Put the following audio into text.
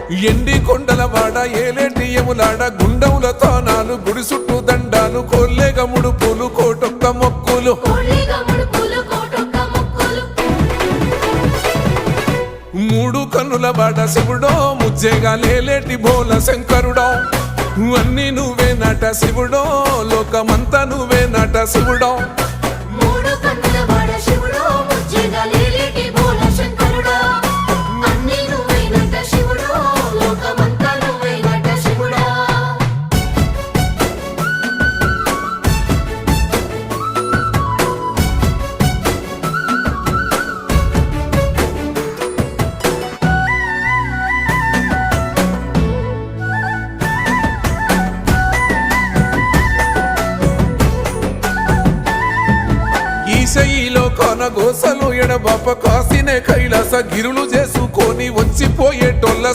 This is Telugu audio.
ఎండి కొండల వాడ ఏలేటియములాడ గుండముల తానాలు గుడి చుట్టూ దండాలు కోల్లేగ ముడుపులు కోటొక్క మొక్కులు మూడు కన్నుల వాడ శివుడో ముజ్జేగా లేలేటి బోల శంకరుడో అన్ని నువ్వే నట శివుడో లోకమంతా నువ్వే నట శివుడో ఈశయిలో కొనగోసలు ఎడబాప కాసినే కైలాస గిరులు చేసుకొని వచ్చిపోయేటోళ్ళ